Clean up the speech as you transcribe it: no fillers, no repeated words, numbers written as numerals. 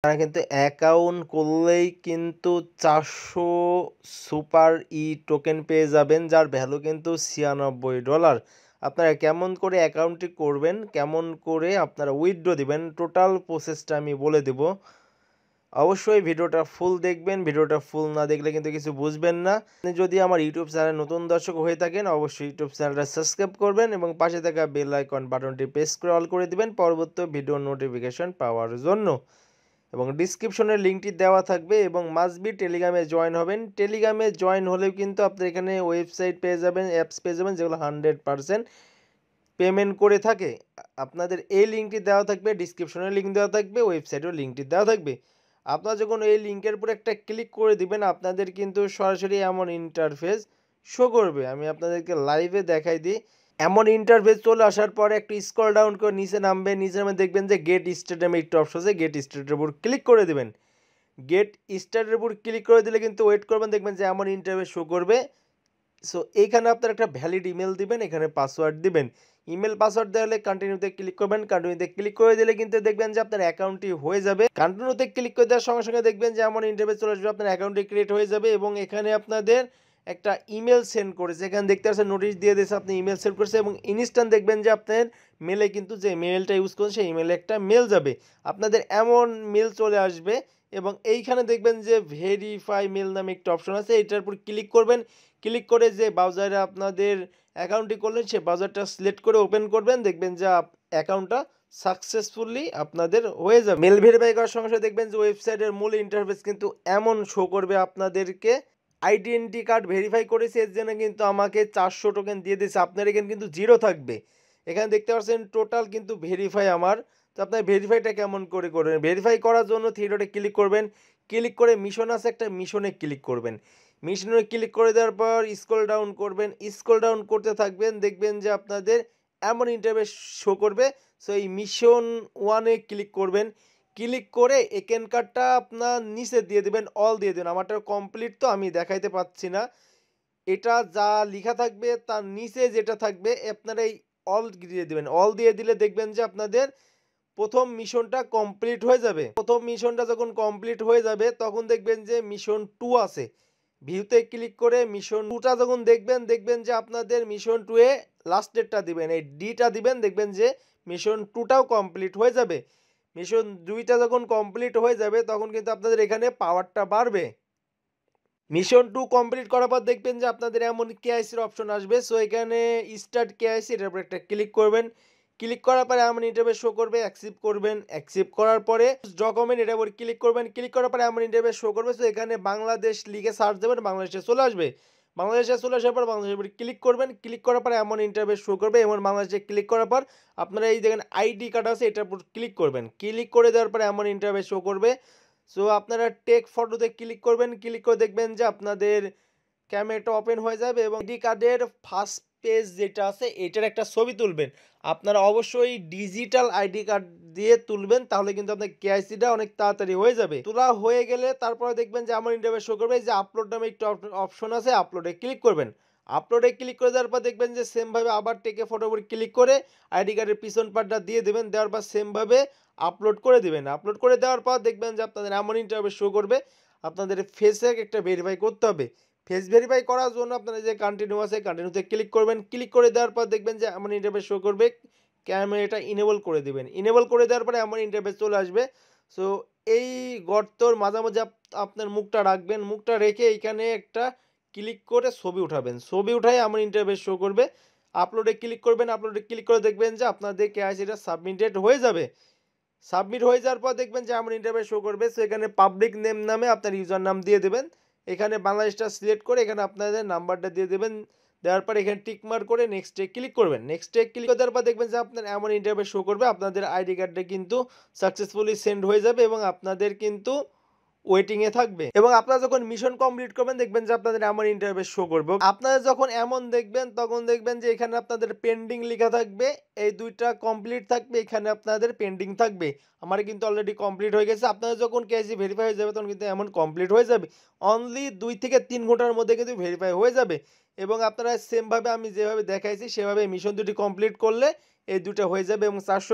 তারা কিন্তু অ্যাকাউন্ট করলেই কিন্তু 400 সুপার ই টোকেন পেয়ে যাবেন, যার ভ্যালু কিন্তু $96। আপনারা কেমন করে অ্যাকাউন্টটি করবেন, কেমন করে আপনারা উইথড্র দিবেন, টোটাল প্রসেসটা আমি বলে দেব। অবশ্যই ভিডিওটা ফুল দেখবেন, ভিডিওটা ফুল না দেখলে কিন্তু কিছু বুঝবেন না। আপনি যদি আমার ইউটিউব চ্যানেলে নতুন দর্শক হয়ে থাকেন, অবশ্যই ইউটিউব চ্যানেলটা সাবস্ক্রাইব করবেন এবং পাশে থাকা বেল আইকন বাটনটি প্রেস করে অল করে দিবেন পরবর্তী ভিডিও নোটিফিকেশন পাওয়ার জন্য। এবং ডিসক্রিপশনের লিঙ্কটি দেওয়া থাকবে এবং মাস্ট বি টেলিগ্রামে জয়েন হবেন। টেলিগ্রামে জয়েন হলেও কিন্তু আপনি এখানে ওয়েবসাইট পেয়ে যাবেন, অ্যাপস পেয়ে যাবেন, যেগুলো 100% পেমেন্ট করে থাকে। আপনাদের এই লিঙ্কটি দেওয়া থাকবে, ডিসক্রিপশনের লিঙ্ক দেওয়া থাকবে, ওয়েবসাইটেও লিঙ্কটি দেওয়া থাকবে। আপনারা যখন এই লিঙ্কের উপর একটা ক্লিক করে দিবেন, আপনাদের কিন্তু সরাসরি এমন ইন্টারফেস শো করবে। আমি আপনাদেরকে লাইভে দেখাই দিই। এমন ইন্টারফেস চলে আসার পরে একটু স্ক্রল ডাউন করে নিচে নামবে, নিচে নামে দেখবেন যে গেট স্টার্ট নামে একটু অপশন আছে, গেট স্টার্টের উপর ক্লিক করে দেবেন। গেট স্টার্টের উপর ক্লিক করে দিলে কিন্তু ওয়েট করবেন, দেখবেন যে এমন ইন্টারফেস শো করবে। সো এইখানে আপনার একটা ভ্যালিড ইমেল দিবেন, এখানে পাসওয়ার্ড দিবেন। ইমেল পাসওয়ার্ড দেওয়া হলে কন্টিনিউতে ক্লিক করবেন। কন্টিনিউতে ক্লিক করে দিলে কিন্তু দেখবেন যে আপনার অ্যাকাউন্টটি হয়ে যাবে। কন্টিনিউতে ক্লিক করে দেওয়ার সঙ্গে সঙ্গে দেখবেন যে এমন ইন্টারফেস চলে আসবে, আপনার অ্যাকাউন্টটি ক্রিয়েট হয়ে যাবে এবং এখানে আপনাদের একটা ইমেল সেন্ড করেছে। এখানে দেখতে পাচ্ছেন নোটিশ দিয়ে দিয়েছে, আপনি ইমেল সেন্ড করেছে এবং ইনস্ট্যান্ট দেখবেন যে আপনার মেলে কিন্তু যে মেলটা ইউজ করছেন সেই ইমেলে একটা মেল যাবে। আপনাদের এমন মেল চলে আসবে এবং এইখানে দেখবেন যে ভেরিফাই মেল নামে একটা অপশন আছে, এটার উপর ক্লিক করবেন। ক্লিক করে যে ব্রাউজারে আপনাদের অ্যাকাউন্টটি করলেন সেই ব্রাউজারটা সিলেক্ট করে ওপেন করবেন, দেখবেন যে অ্যাকাউন্টটা সাকসেসফুলি আপনাদের হয়ে যাবে। মেল ভেরিফাই করার সঙ্গে সঙ্গে দেখবেন যে ওয়েবসাইটের মূল ইন্টারফেস কিন্তু এমন শো করবে আপনাদেরকে। আইডেন্টি কার্ড ভেরিফাই করেছে, এর জন্য কিন্তু আমাকে 400 টোকেন দিয়ে দিয়েছে। আপনার এখানে কিন্তু জিরো থাকবে। এখানে দেখতে পাচ্ছেন টোটাল কিন্তু ভেরিফাই আমার। তো আপনার ভেরিফাইটা কেমন করে করবেন? ভেরিফাই করার জন্য থ্রি ডটে ক্লিক করবেন। ক্লিক করে মিশন আছে একটা, মিশনে ক্লিক করবেন। মিশনে ক্লিক করে দেওয়ার পর স্ক্রল ডাউন করবেন। স্ক্রল ডাউন করতে থাকবেন, দেখবেন যে আপনাদের এমন ইন্টারফেস শো করবে। সো এই মিশন 1-এ ক্লিক করবেন। ক্লিক করে একেন কার্ডটা আপনার নিচে দিয়ে দেবেন, অল দিয়ে দেবেন। আমারটা কমপ্লিট তো আমি দেখাইতে পাচ্ছি না। এটা যা লেখা থাকবে তার নিচে যেটা থাকবে আপনারা এই অল দিয়ে দেবেন। অল দিয়ে দিলে দেখবেন যে আপনাদের প্রথম মিশনটা কমপ্লিট হয়ে যাবে। প্রথম মিশনটা যখন কমপ্লিট হয়ে যাবে তখন দেখবেন যে মিশন 2 আছে। ভিউতে ক্লিক করে মিশন 2টা যখন দেখবেন, দেখবেন যে আপনাদের মিশন 2 এ লাস্টেরটা দিবেন, এই ডিটা দিবেন, দেখবেন যে মিশন 2টাও কমপ্লিট হয়ে যাবে। মিশন 2টা যখন কমপ্লিট হয়ে যাবে তখন কিন্তু আপনাদের এখানে পাওয়ারটা বাড়বে। মিশন 2 কমপ্লিট করার পর দেখবেন যে আপনাদের এমন কেআইসির অপশন আসবে। সো এখানে স্টার্ট কেআইসি এটার উপর একটা ক্লিক করবেন। ক্লিক করার পরে এমন ইন্টারফেস শো করবে, অ্যাকসেপ্ট করবেন। অ্যাকসেপ্ট করার পরে ডকুমেন্ট এটার উপর ক্লিক করবেন। ক্লিক করার পরে এমন ইন্টারফেস শো করবে। সো এখানে বাংলাদেশ লিখে সার্চ দেবেন, বাংলাদেশে চলে আসবে। বাংলাদেশে চলে আসার পর বাংলাদেশের উপর ক্লিক করবেন। ক্লিক করার পরে এমন ইন্টারফেস শো করবে এবং বাংলাদেশে ক্লিক করার পর আপনারা এই দেখেন আইডি কার্ড আছে, এটার উপর ক্লিক করবেন। ক্লিক করে দেওয়ার পরে এমন ইন্টারফেস শো করবে। সো আপনারা টেক ফটোতে ক্লিক করবেন। ক্লিক করে দেখবেন যে আপনাদের ক্যামেরাটা ওপেন হয়ে যাবে এবং আইডি কার্ডের ফার্স্ট পেজ যেটা আছে এটার একটা ছবি তুলবেন। আপনারা অবশ্যই ডিজিটাল আইডি কার্ড দিয়ে তুলবেন, তাহলে কিন্তু আপনার কেআইসিটা অনেক তাড়াতাড়ি হয়ে যাবে। তোলা হয়ে গেলে তারপরে দেখবেন যে আমার ইন্টারফেস শো করবে যে আপলোড নামে একটা অপশন আছে, আপলোডে ক্লিক করবেন। আপলোডে ক্লিক করে দেওয়ার পর দেখবেন যে সেমভাবে আবার টেকে ফটোর উপর ক্লিক করে আইডি কার্ডের পিছন পার্টটা দিয়ে দেবেন। দেওয়ার পর সেমভাবে আপলোড করে দিবেন। আপলোড করে দেওয়ার পর দেখবেন যে আপনাদের এমন ইন্টারফেস শো করবে। আপনাদের ফেসে একটা ভেরিফাই করতে হবে। ফেস ভেরিফাই করার জন্য আপনারা যে কন্টিনিউ আছে কন্টিনিউতে ক্লিক করবেন। ক্লিক করে দেওয়ার পর দেখবেন যে এমন ইন্টারফেস শো করবে। ক্যামেরাটা ইনেবল করে দিবেন। ইনেবল করে দেওয়ার পরে এমন ইন্টারফেস চলে আসবে। সো এই গর্তর মাঝামাঝি আপনার মুখটা রাখবেন। মুখটা রেখে এইখানে একটা ক্লিক করে ছবি উঠাবেন। ছবি উঠাই এমন ইন্টারফেস শো করবে। আপলোডে ক্লিক করবেন। আপলোডে ক্লিক করে দেখবেন যে আপনাদের কেওয়াইসিটা সাবমিটেড হয়ে যাবে। সাবমিট হয়ে যাওয়ার পর দেখবেন যে এমন ইন্টারফেস শো করবে। সো এখানে পাবলিক নেম নামে আপনার ইউজার নাম দিয়ে দেবেন। এখানে বাংলাদেশটা সিলেক্ট করে এখানে আপনাদের নাম্বারটা দিয়ে দেবেন। দেওয়ার পর এখানে টিক মার্ক করে নেক্সটে ক্লিক করবেন। নেক্সটে ক্লিক করে দেওয়ার পর দেখবেন যে আপনার এমন ইন্টারফেস শো করবে। আপনাদের আইডি কার্ডটা কিন্তু সাকসেসফুলি সেন্ড হয়ে যাবে এবং আপনাদের কিন্তু ওয়েটিংয়ে থাকবে। এবং আপনারা যখন মিশন কমপ্লিট করবেন দেখবেন যে আপনাদের এমন ইন্টারফেস শো করবে। আপনারা যখন এমন দেখবেন তখন দেখবেন যে এখানে আপনাদের পেন্ডিং লেখা থাকবে, এই দুইটা কমপ্লিট থাকবে, এখানে আপনাদের পেন্ডিং থাকবে। আমার কিন্তু অলরেডি কমপ্লিট হয়ে গেছে। আপনারা যখন কেওয়াইসি ভেরিফাই হয়ে যাবে তখন কিন্তু এমন কমপ্লিট হয়ে যাবে। অনলি 2 থেকে 3 ঘন্টার মধ্যে কিন্তু ভেরিফাই হয়ে যাবে এবং আপনারা সেমভাবে আমি যেভাবে দেখাইছি সেভাবে মিশন দুটি কমপ্লিট করলে এই দুটো হয়ে যাবে এবং 400